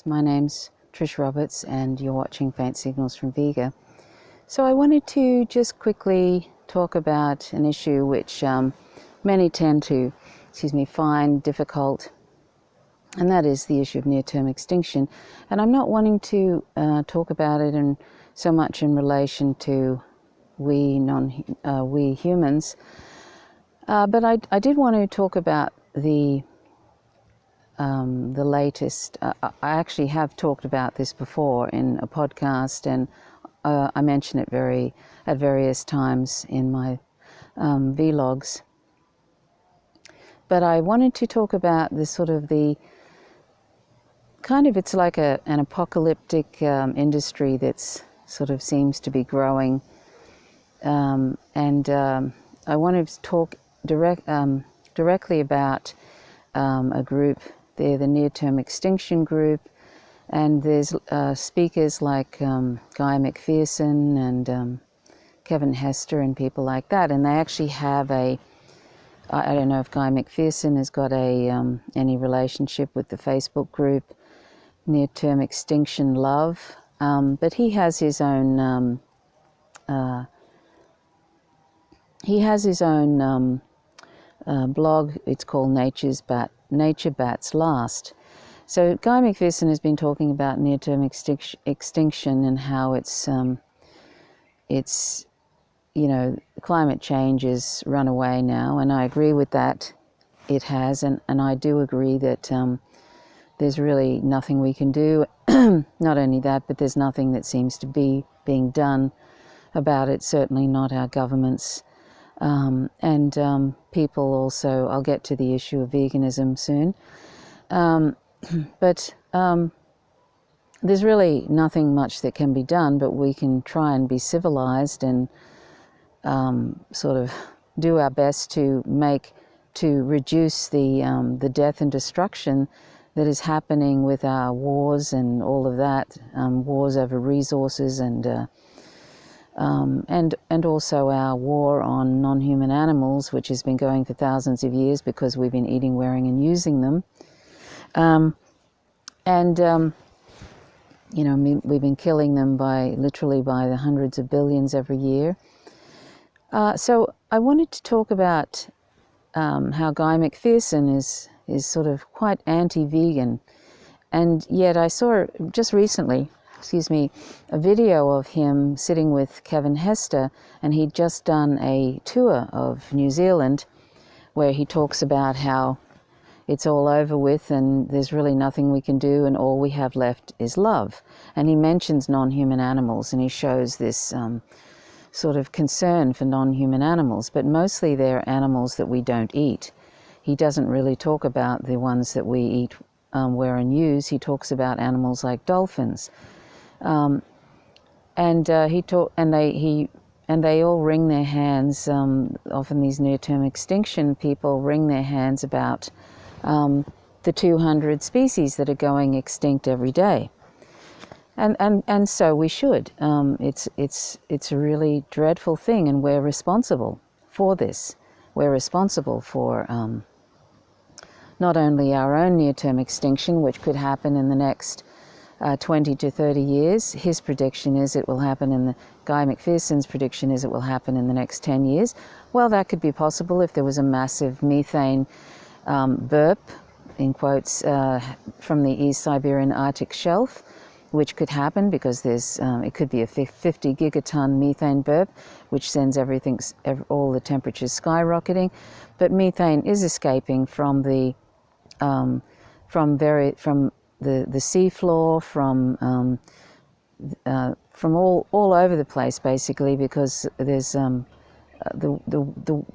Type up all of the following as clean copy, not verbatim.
My name's Trish Roberts and you're watching Faint Signals from Vega. So I wanted to just quickly talk about an issue which many tend to find difficult, and that is the issue of near-term extinction. And I'm not wanting to talk about it so much in relation to we humans, but I did want to talk about the latest. I actually have talked about this before in a podcast, and I mention it at various times in my vlogs. But I wanted to talk about this it's like an apocalyptic industry that's seems to be growing, and I want to talk directly about a group. They're the near-term extinction group, and there's speakers like Guy McPherson and Kevin Hester and people like that, and they actually have I don't know if Guy McPherson has got any relationship with the Facebook group Near-Term Extinction Love, but he has his own blog. It's called Nature Bats Last. So Guy McPherson has been talking about near-term extinction and how it's climate change is runaway now, and I agree with that. It has, and I do agree that there's really nothing we can do. Not only that, but there's nothing that seems to be being done about it, certainly not our governments. And people also, I'll get to the issue of veganism soon, but there's really nothing much that can be done, but we can try and be civilized and do our best to reduce the death and destruction that is happening with our wars and all of that, wars over resources and also our war on non-human animals, which has been going for thousands of years because we've been eating, wearing, and using them. We've been killing them literally by the hundreds of billions every year. So I wanted to talk about how Guy McPherson is quite anti-vegan, and yet I saw just recently a video of him sitting with Kevin Hester, and he'd just done a tour of New Zealand where he talks about how it's all over with and there's really nothing we can do and all we have left is love. And he mentions non-human animals, and he shows this concern for non-human animals, but mostly they're animals that we don't eat. He doesn't really talk about the ones that we eat, wear and use. He talks about animals like dolphins. They all wring their hands. Often these near-term extinction people wring their hands about the 200 species that are going extinct every day, and so we should. It's a really dreadful thing, and we're responsible for this. We're responsible for not only our own near-term extinction, which could happen in the next 20 to 30 years. His prediction is it will happen Guy McPherson's prediction is it will happen in the next 10 years. Well, that could be possible if there was a massive methane burp, in quotes, from the East Siberian Arctic shelf, which could happen because it could be a 50 gigaton methane burp, which sends all the temperatures skyrocketing. But methane is escaping from the seafloor, from all over the place, basically, because there's the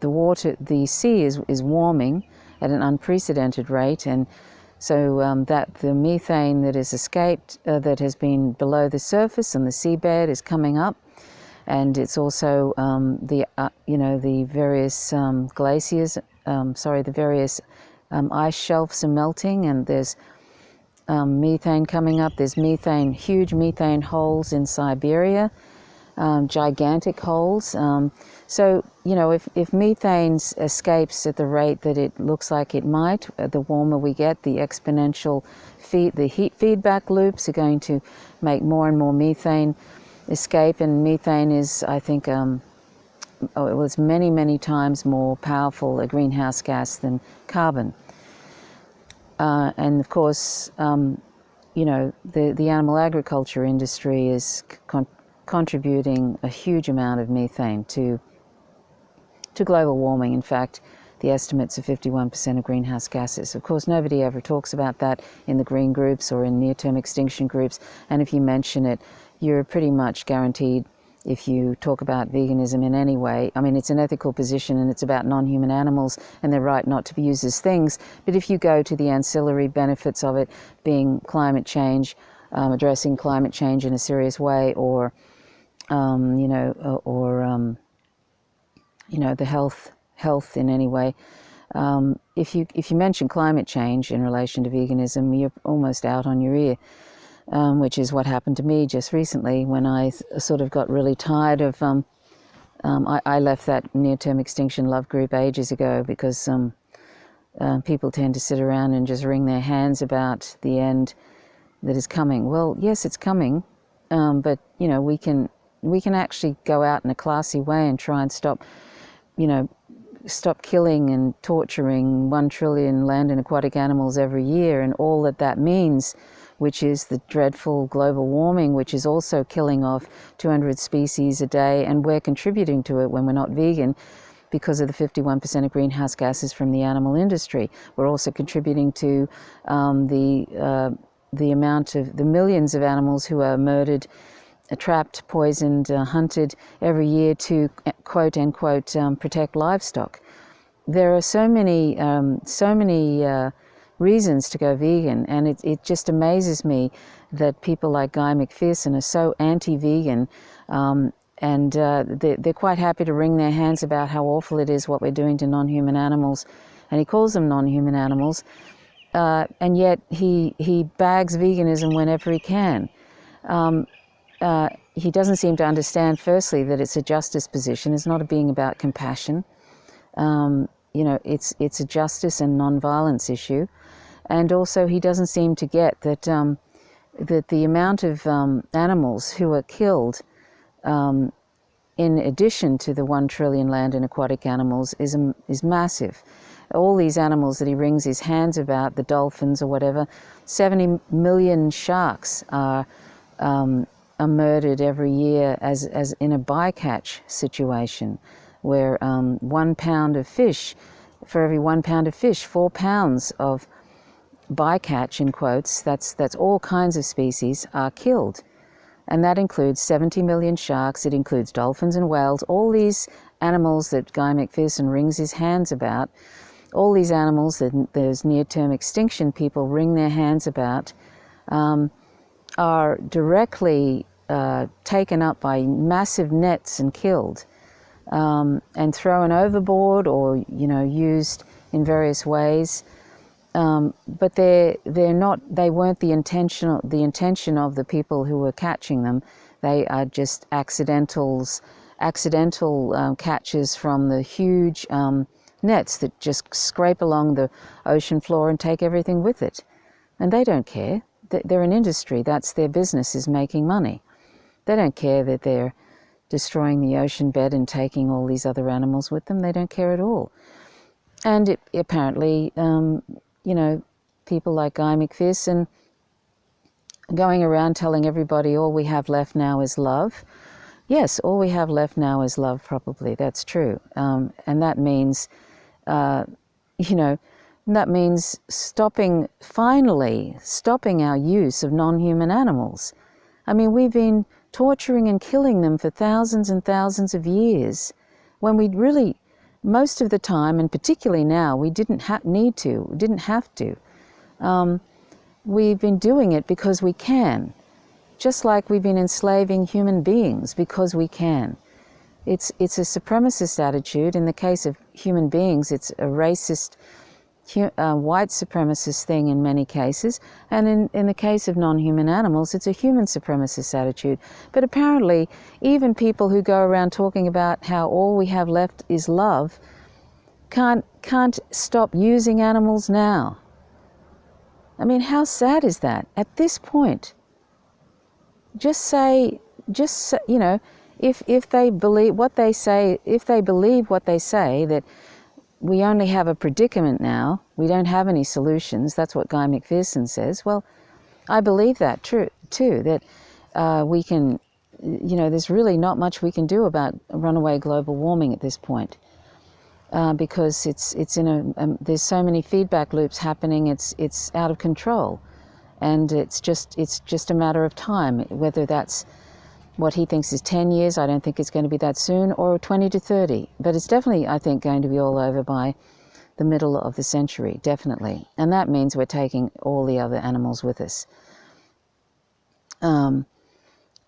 water, the sea is warming at an unprecedented rate, and so that the methane that is escaped, that has been below the surface and the seabed, is coming up, and it's also the various glaciers, the various ice shelves are melting, and there's methane coming up. There's huge methane holes in Siberia, gigantic holes. So, if methane escapes at the rate that it looks like it might, the warmer we get, the exponential the heat feedback loops are going to make more and more methane escape, and methane is, I think, it's many, many times more powerful a greenhouse gas than carbon. And of course, you know, the animal agriculture industry is contributing a huge amount of methane to global warming. In fact, the estimates are 51% of greenhouse gases. Of course, nobody ever talks about that in the green groups or in near-term extinction groups, and if you mention it, you're pretty much guaranteed, if you talk about veganism in any way, I mean, it's an ethical position and it's about non-human animals and their right not to be used as things, but if you go to the ancillary benefits of it being climate change, addressing climate change in a serious way, or, you know, or you know, the health in any way, if you mention climate change in relation to veganism, you're almost out on your ear. Which is what happened to me just recently when I sort of got really tired of, I left that near-term extinction love group ages ago because people tend to sit around and just wring their hands about the end that is coming. Well, yes, it's coming, but, you know, we can actually go out in a classy way and try and stop, you know, stop killing and torturing 1 trillion land and aquatic animals every year, and all that means, which is the dreadful global warming, which is also killing off 200 species a day, and we're contributing to it when we're not vegan because of the 51% of greenhouse gases from the animal industry. We're also contributing to the amount of the millions of animals who are murdered, trapped, poisoned, hunted every year to quote unquote protect livestock. There are so many reasons to go vegan, and it just amazes me that people like Guy McPherson are so anti-vegan, and they're quite happy to wring their hands about how awful it is what we're doing to non-human animals, and he calls them non-human animals, and yet he bags veganism whenever he can. He doesn't seem to understand, firstly, that it's a justice position. It's not being about compassion. You know, it's a justice and non-violence issue. And also, he doesn't seem to get that that the amount of animals who are killed, in addition to the 1 trillion land and aquatic animals, is massive. All these animals that he wrings his hands about, the dolphins or whatever, 70 million sharks are murdered every year as in a bycatch situation, where 1 pound of fish, for every 1 pound of fish, 4 pounds of bycatch, in quotes, that's all kinds of species, are killed. And that includes 70 million sharks, it includes dolphins and whales, all these animals that Guy McPherson wrings his hands about, all these animals that those near-term extinction people wring their hands about, are directly taken up by massive nets and killed, and thrown overboard, or, you know, used in various ways. But they weren't the intention of the people who were catching them. They are just accidental catches from the huge nets that just scrape along the ocean floor and take everything with it. And they don't care. They're an industry. That's their business, is making money. They don't care that they're destroying the ocean bed and taking all these other animals with them. They don't care at all. And apparently, you know, people like Guy McPherson going around telling everybody all we have left now is love. Yes, all we have left now is love, probably. That's true. And that means, you know, that means finally stopping our use of non-human animals. I mean, we've been torturing and killing them for thousands and thousands of years, when we really, most of the time, and particularly now, we didn't have to. We've been doing it because we can, just like we've been enslaving human beings because we can. It's a supremacist attitude. In the case of human beings, it's a racist, white supremacist thing in many cases, and in the case of non-human animals, it's a human supremacist attitude. But apparently, even people who go around talking about how all we have left is love can't stop using animals now. I mean, how sad is that? At this point, just you know, if they believe what they say, that we only have a predicament now, we don't have any solutions, that's what Guy McPherson says. Well, I believe that too, that we can, you know, there's really not much we can do about runaway global warming at this point. Because it's in there's so many feedback loops happening, it's out of control. And it's just a matter of time, whether that's what he thinks is 10 years, I don't think it's going to be that soon, or 20 to 30. But it's definitely, I think, going to be all over by the middle of the century, definitely. And that means we're taking all the other animals with us. And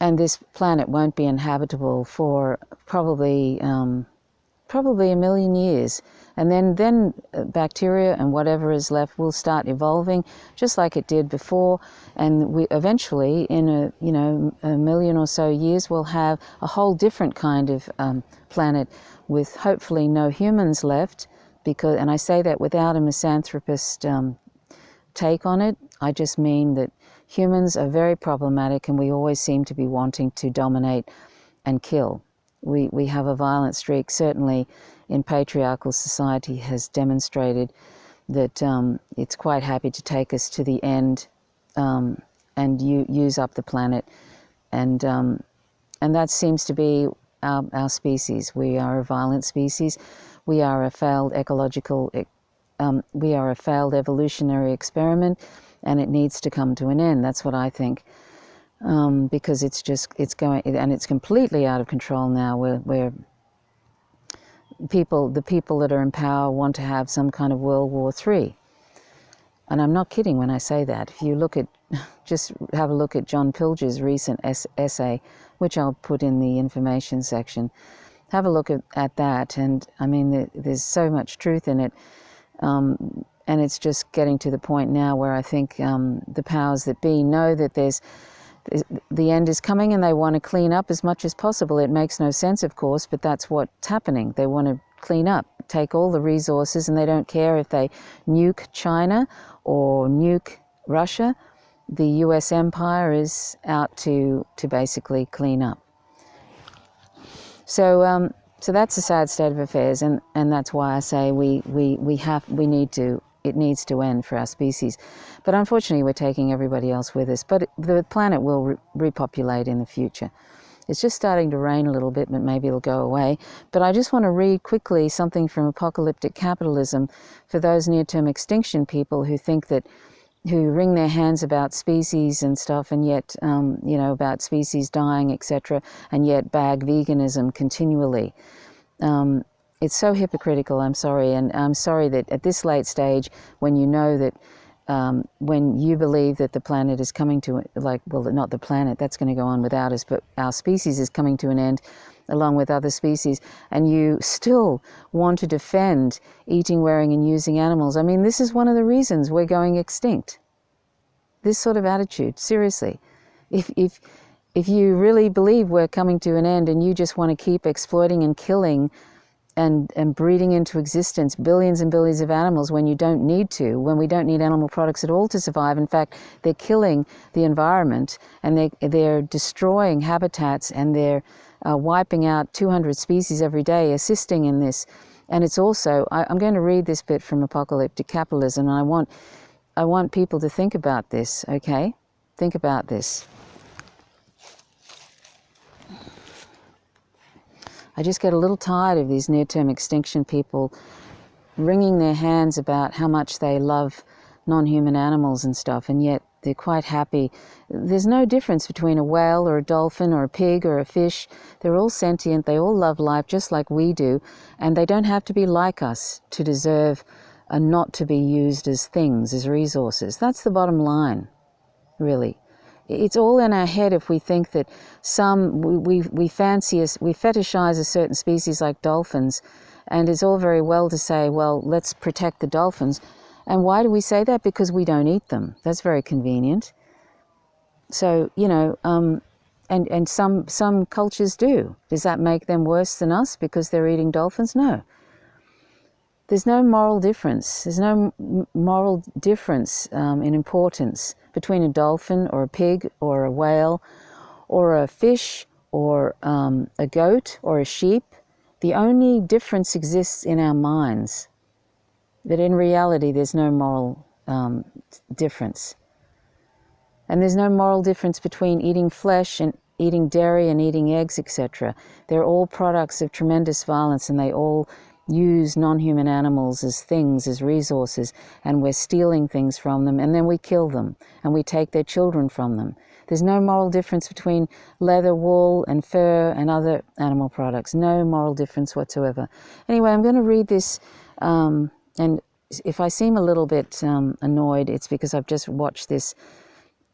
this planet won't be inhabitable for probably a million years. And then bacteria and whatever is left will start evolving just like it did before, and we eventually, in a million or so years, we'll have a whole different kind of planet with hopefully no humans left. And I say that without a misanthropist take on it. I just mean that humans are very problematic, and we always seem to be wanting to dominate and kill. We have a violent streak, certainly in patriarchal society, has demonstrated that it's quite happy to take us to the end and use up the planet. And that seems to be our species. We are a violent species. We are a failed evolutionary experiment, and it needs to come to an end. That's what I think. Because it's going, and it's completely out of control now, where the people that are in power want to have some kind of World War III. And I'm not kidding when I say that. If you just have a look at John Pilger's recent essay, which I'll put in the information section, have a look at that, and I mean, there's so much truth in it. And it's just getting to the point now where I think the powers that be know that the end is coming, and they want to clean up as much as possible. It makes no sense, of course, but that's what's happening. They want to clean up, take all the resources, and they don't care if they nuke China or nuke Russia. The US empire is out to basically clean up. So that's a sad state of affairs, and that's why I say it needs to end for our species. But unfortunately, we're taking everybody else with us. But the planet will repopulate in the future. It's just starting to rain a little bit, but maybe it'll go away. But I just want to read quickly something from Apocalyptic Capitalism for those near-term extinction people who wring their hands about species and stuff, and yet, about species dying, etc., and yet bag veganism continually. It's so hypocritical, I'm sorry, and I'm sorry that at this late stage, when you know that, when you believe that the planet is coming to, not the planet, that's going to go on without us, but our species is coming to an end along with other species, and you still want to defend eating, wearing, and using animals. I mean, this is one of the reasons we're going extinct. This sort of attitude, seriously. If you really believe we're coming to an end and you just want to keep exploiting and killing and breeding into existence billions and billions of animals when you don't need to, when we don't need animal products at all to survive. In fact, they're killing the environment, and they're destroying habitats, and they're wiping out 200 species every day, assisting in this. And it's also, I'm going to read this bit from Apocalyptic Capitalism, and I want people to think about this, okay? Think about this. I just get a little tired of these near-term extinction people wringing their hands about how much they love non-human animals and stuff, and yet they're quite happy. There's no difference between a whale or a dolphin or a pig or a fish. They're all sentient, they all love life just like we do, and they don't have to be like us to deserve not to be used as things, as resources. That's the bottom line, really. It's all in our head if we think that we fetishize a certain species like dolphins, and it's all very well to say, well, let's protect the dolphins. And why do we say that? Because we don't eat them. That's very convenient. So, and some cultures do. Does that make them worse than us because they're eating dolphins? No. There's no moral difference. There's no moral difference in importance between a dolphin or a pig or a whale or a fish or a goat or a sheep. The only difference exists in our minds. But in reality, there's no moral difference. And there's no moral difference between eating flesh and eating dairy and eating eggs, etc. They're all products of tremendous violence, and they all use non-human animals as things, as resources, and we're stealing things from them, and then we kill them, and we take their children from them. There's no moral difference between leather, wool, and fur and other animal products. No moral difference whatsoever. Anyway, I'm going to read this, and if I seem a little bit annoyed, it's because I've just watched this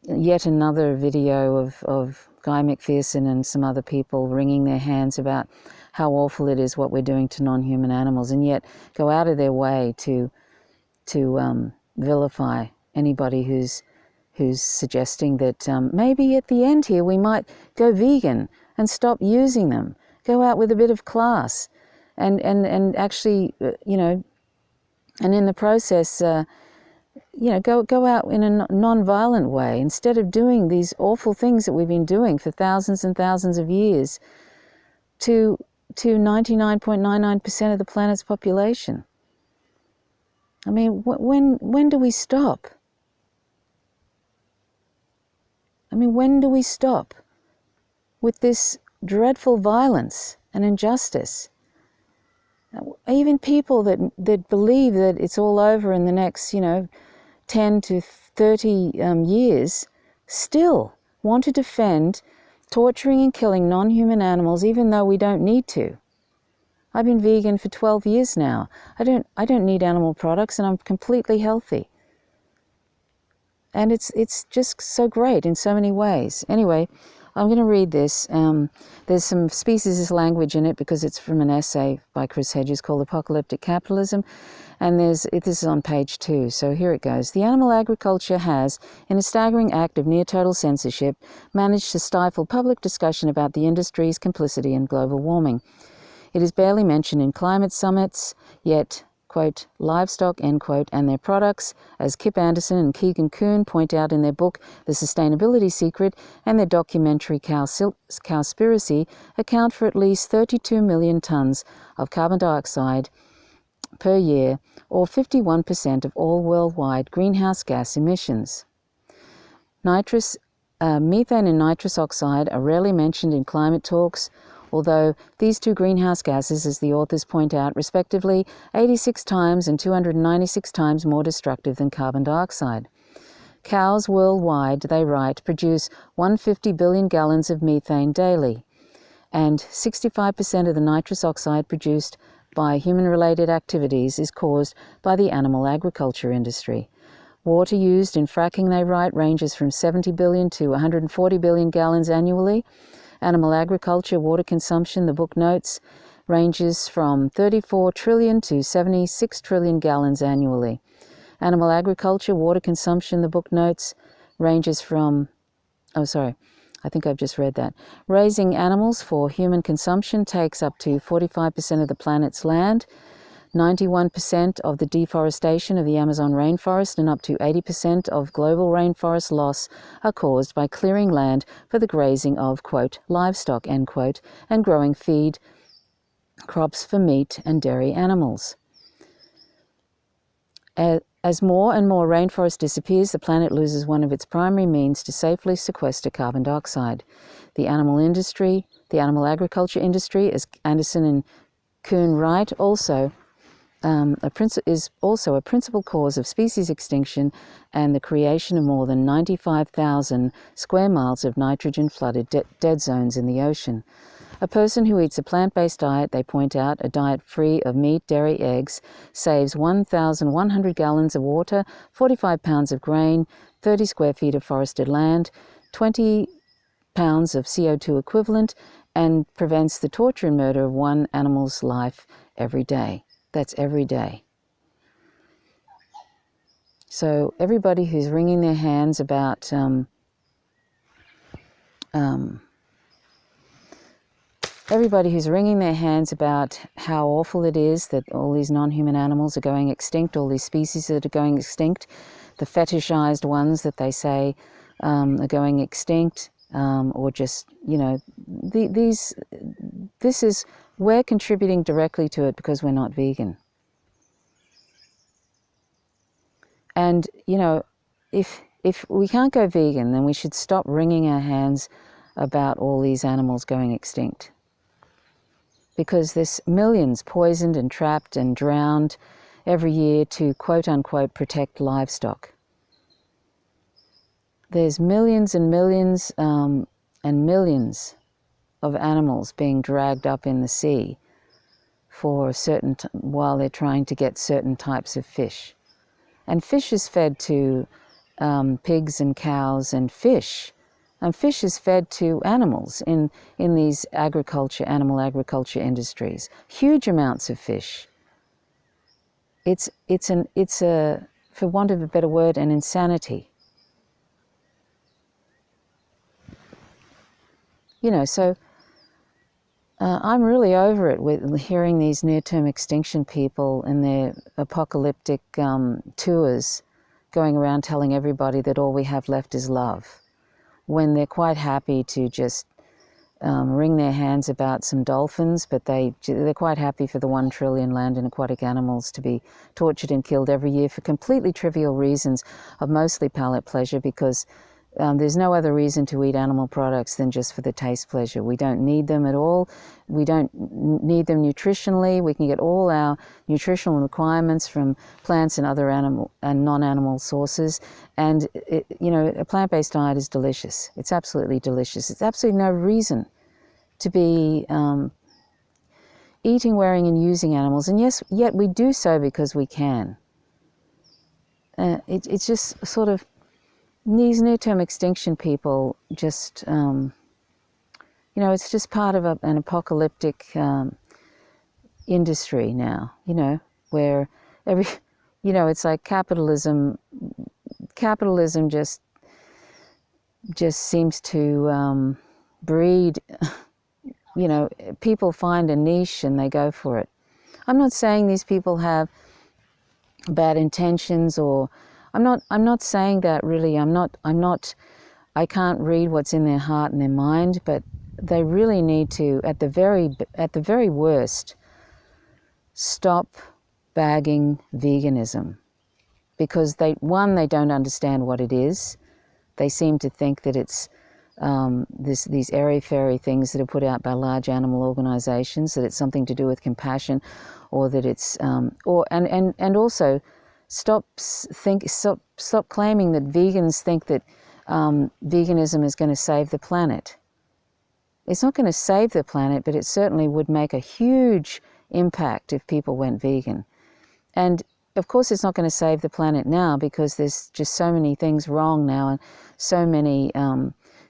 yet another video of Guy McPherson and some other people wringing their hands about how awful it is what we're doing to non-human animals, and yet go out of their way to vilify anybody who's suggesting that maybe at the end here we might go vegan and stop using them, go out with a bit of class, and actually, and in the process, go out in a non-violent way instead of doing these awful things that we've been doing for thousands and thousands of years to 99.99% of the planet's population. I mean, when do we stop? I mean, when do we stop with this dreadful violence and injustice? Even people that believe that it's all over in the next, 10 to 30 years, still want to defend torturing and killing non-human animals, even though we don't need to. I've been vegan for 12 years now. I don't need animal products, and I'm completely healthy. And it's just so great in so many ways. Anyway, I'm going to read this. There's some speciesist language in it because it's from an essay by Chris Hedges called Apocalyptic Capitalism, and this is on page 2. So here it goes. The animal agriculture has, in a staggering act of near-total censorship, managed to stifle public discussion about the industry's complicity in global warming. It is barely mentioned in climate summits, yet, quote, livestock, end quote, and their products, as Kip Anderson and Keegan Kuhn point out in their book The Sustainability Secret and their documentary Cowspiracy, account for at least 32 million tons of carbon dioxide per year, or 51% of all worldwide greenhouse gas emissions. Methane and nitrous oxide are rarely mentioned in climate talks, although these two greenhouse gases, as the authors point out, respectively, 86 times and 296 times more destructive than carbon dioxide. Cows worldwide, they write, produce 150 billion gallons of methane daily, and 65% of the nitrous oxide produced by human-related activities is caused by the animal agriculture industry. Water used in fracking, they write, ranges from 70 billion to 140 billion gallons annually. Animal agriculture water consumption, the book notes, ranges from 34 trillion to 76 trillion gallons annually. Animal agriculture water consumption, the book notes, ranges from, I think I've just read that. Raising animals for human consumption takes up to 45% of the planet's land, 91% of the deforestation of the Amazon rainforest, and up to 80% of global rainforest loss are caused by clearing land for the grazing of, quote, livestock, end quote, and growing feed crops for meat and dairy animals. As more and more rainforest disappears, the planet loses one of its primary means to safely sequester carbon dioxide. The animal industry, the animal agriculture industry, as Anderson and Kuhn write, is also a principal cause of species extinction and the creation of more than 95,000 square miles of nitrogen-flooded dead zones in the ocean. A person who eats a plant-based diet, they point out, a diet free of meat, dairy, eggs, saves 1,100 gallons of water, 45 pounds of grain, 30 square feet of forested land, 20 pounds of CO2 equivalent, and prevents the torture and murder of one animal's life every day. That's every day. So everybody who's wringing their hands about everybody who's wringing their hands about how awful it is that all these non-human animals are going extinct, all these species that are going extinct, the fetishized ones that they say are going extinct, or just, we're contributing directly to it because we're not vegan. And, if we can't go vegan, then we should stop wringing our hands about all these animals going extinct. Because there's millions poisoned and trapped and drowned every year to quote-unquote protect livestock. There's millions and millions and millions of animals being dragged up in the sea for while they're trying to get certain types of fish. And fish is fed to pigs and cows and fish. And fish is fed to animals in these animal agriculture industries. Huge amounts of fish. It's a, for want of a better word, an insanity. So I'm really over it with hearing these near-term extinction people and their apocalyptic tours going around telling everybody that all we have left is love, when they're quite happy to just wring their hands about some dolphins, but they're quite happy for the 1 trillion land and aquatic animals to be tortured and killed every year for completely trivial reasons of mostly palate pleasure, because there's no other reason to eat animal products than just for the taste pleasure. We don't need them at all. We don't need them nutritionally. We can get all our nutritional requirements from plants and other animal and non-animal sources. And a plant-based diet is delicious. It's absolutely delicious. It's absolutely no reason to be eating, wearing, and using animals. And yet we do so because we can. It's just sort of, these near-term extinction people just, it's just part of an apocalyptic industry now, where it's like capitalism just seems to breed, people find a niche and they go for it. I'm not saying these people have bad intentions, or I'm not saying that really. I can't read what's in their heart and their mind, but they really need to, at the very worst, stop bagging veganism, because they don't understand what it is. They seem to think that it's these airy-fairy things that are put out by large animal organizations, that it's something to do with compassion, or that it's and also stop claiming that vegans think that veganism is going to save the planet. It's not going to save the planet, but it certainly would make a huge impact if people went vegan. And of course it's not going to save the planet now, because there's just so many things wrong now, and so many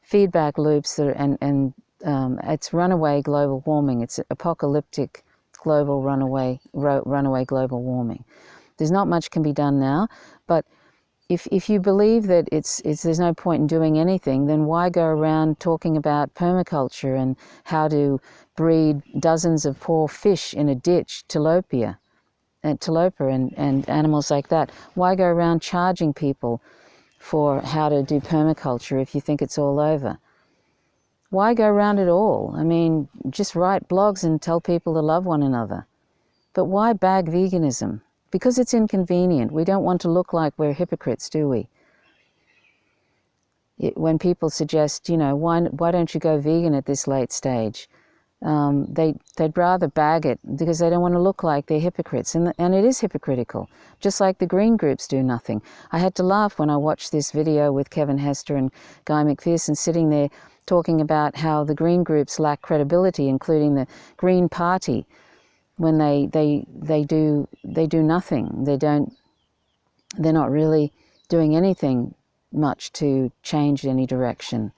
feedback loops and it's runaway global warming. It's apocalyptic global runaway global warming. There's not much can be done now, but if you believe that there's no point in doing anything, then why go around talking about permaculture and how to breed dozens of poor fish in a ditch, tilapia and animals like that? Why go around charging people for how to do permaculture if you think it's all over? Why go around at all? I mean, just write blogs and tell people to love one another. But why bag veganism? Because it's inconvenient. We don't want to look like we're hypocrites, do we? When people suggest, why don't you go vegan at this late stage? They'd rather bag it because they don't want to look like they're hypocrites. And it is hypocritical, just like the green groups do nothing. I had to laugh when I watched this video with Kevin Hester and Guy McPherson sitting there talking about how the green groups lack credibility, including the Green Party, when they do nothing. They're not really doing anything much to change any direction.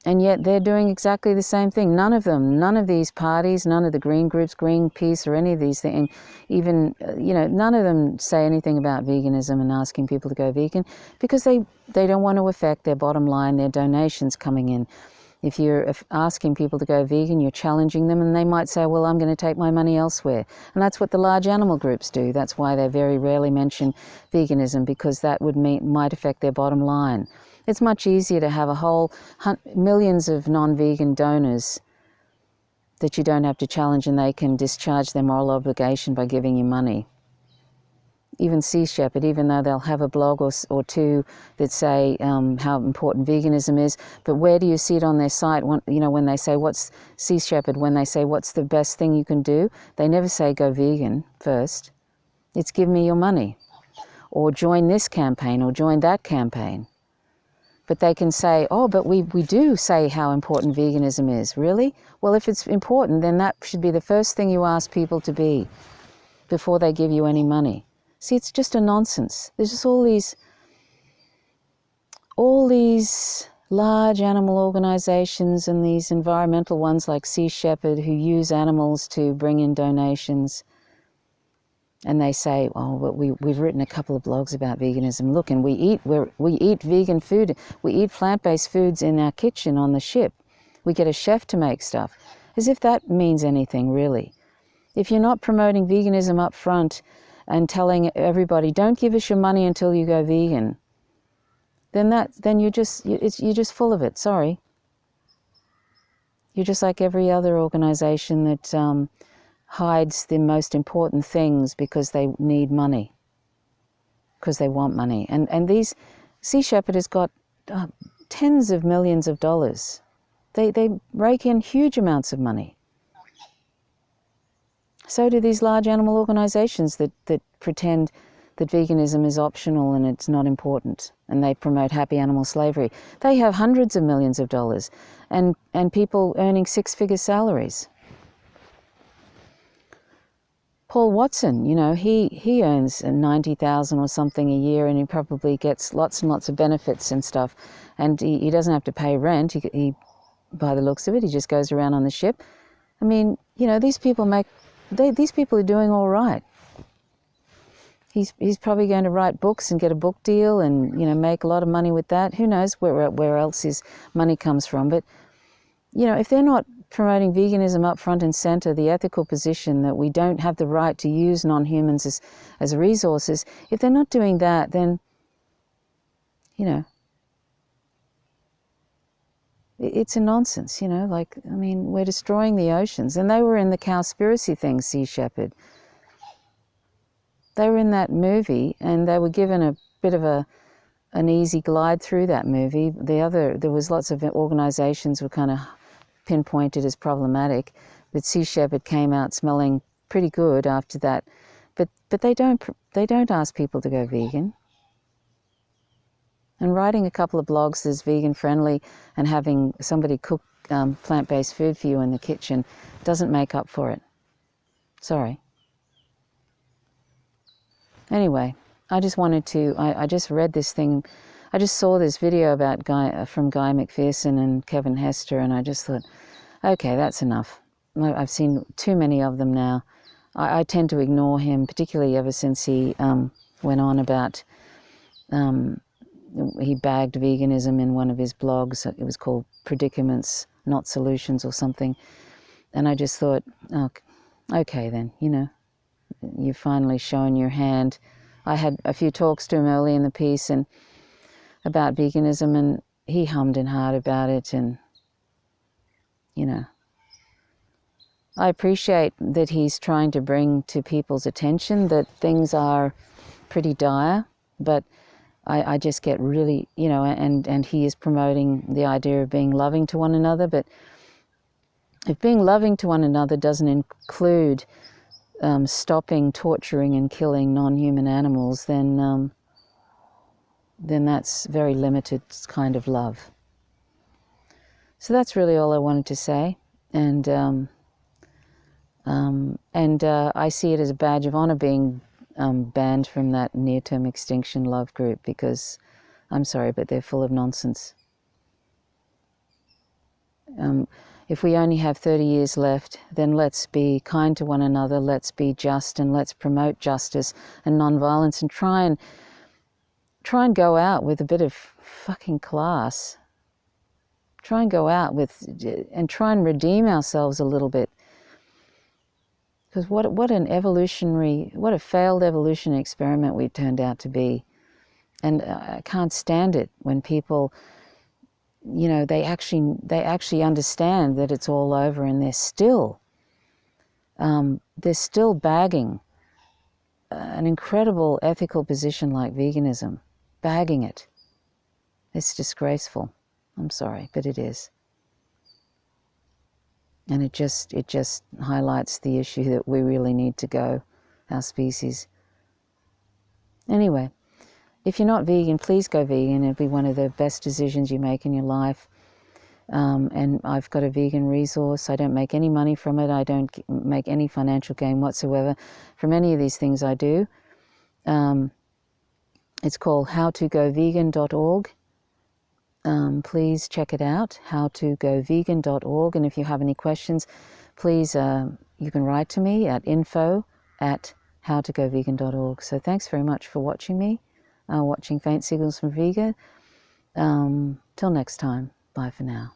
And yet they're doing exactly the same thing. None of these parties, none of the green groups, Greenpeace or any of these things, even, none of them say anything about veganism and asking people to go vegan, because they don't want to affect their bottom line, their donations coming in. If you're asking people to go vegan, you're challenging them, and they might say, well, I'm going to take my money elsewhere. And that's what the large animal groups do. That's why they very rarely mention veganism, because that might affect their bottom line. It's much easier to have a whole millions of non-vegan donors that you don't have to challenge, and they can discharge their moral obligation by giving you money. Even Sea Shepherd, even though they'll have a blog or two that say how important veganism is, but where do you see it on their site? When they say, what's Sea Shepherd, when they say, what's the best thing you can do? They never say, go vegan first. It's give me your money, or join this campaign, or join that campaign. But they can say, oh, but we do say how important veganism is. Really? Well, if it's important, then that should be the first thing you ask people to be before they give you any money. See, it's just a nonsense. There's just all these large animal organizations and these environmental ones like Sea Shepherd who use animals to bring in donations. And they say, oh, but we've written a couple of blogs about veganism. Look, and we eat vegan food. We eat plant-based foods in our kitchen on the ship. We get a chef to make stuff. As if that means anything, really. If you're not promoting veganism up front and telling everybody, don't give us your money until you go vegan, then you're just full of it. Sorry. You're just like every other organization that hides the most important things because they need money, because they want money. And these Sea Shepherd has got tens of millions of dollars. They rake in huge amounts of money. So do these large animal organizations that pretend that veganism is optional and it's not important, and they promote happy animal slavery. They have hundreds of millions of dollars and people earning six-figure salaries. Paul Watson, he earns $90,000 or something a year, and he probably gets lots and lots of benefits and stuff, and he doesn't have to pay rent. He by the looks of it, he just goes around on the ship. I mean, these people are doing all right. He's probably going to write books and get a book deal and make a lot of money with that. Who knows where else his money comes from? But if they're not promoting veganism up front and center, the ethical position that we don't have the right to use non-humans as resources, if they're not doing that, then it's a nonsense. We're destroying the oceans. And they were in the cowspiracy thing, Sea Shepherd. They were in that movie, and they were given a bit of an easy glide through that movie. There was lots of organizations were kind of pinpointed as problematic, but Sea Shepherd came out smelling pretty good after that. But they don't ask people to go vegan. And writing a couple of blogs that's vegan friendly and having somebody cook plant-based food for you in the kitchen doesn't make up for it. Sorry. Anyway, I just wanted to, I just read this thing, I just saw this video about from Guy McPherson and Kevin Hester, and I just thought, okay, that's enough. I've seen too many of them now. I tend to ignore him, particularly ever since he went on about, he bagged veganism in one of his blogs. It was called Predicaments, Not Solutions or something. And I just thought, oh, okay then, you've finally shown your hand. I had a few talks to him early in the piece and about veganism, and he hummed and hawed about it, and I appreciate that he's trying to bring to people's attention that things are pretty dire, but I just get really, and he is promoting the idea of being loving to one another, but if being loving to one another doesn't include stopping torturing and killing non-human animals, then that's very limited kind of love. So that's really all I wanted to say, and I see it as a badge of honor being banned from that near-term extinction love group, because I'm sorry, but they're full of nonsense. If we only have 30 years left, then let's be kind to one another, let's be just, and let's promote justice and non-violence, and try and go out with a bit of fucking class. try and go out and try and redeem ourselves a little bit. Because what a failed evolutionary experiment we turned out to be. And I can't stand it when people, they actually understand that it's all over, and they're still bagging an incredible ethical position like veganism, bagging it. It's disgraceful. I'm sorry, but it is. And it just highlights the issue that we really need to go, our species. Anyway, if you're not vegan, please go vegan. It'll be one of the best decisions you make in your life. And I've got a vegan resource. I don't make any money from it. I don't make any financial gain whatsoever from any of these things I do. It's called howtogovegan.org. Please check it out, howtogovegan.org. And if you have any questions, please, you can write to me at info@howtogovegan.org. So thanks very much for watching me, watching Faint Signals from Vegan. Till next time, bye for now.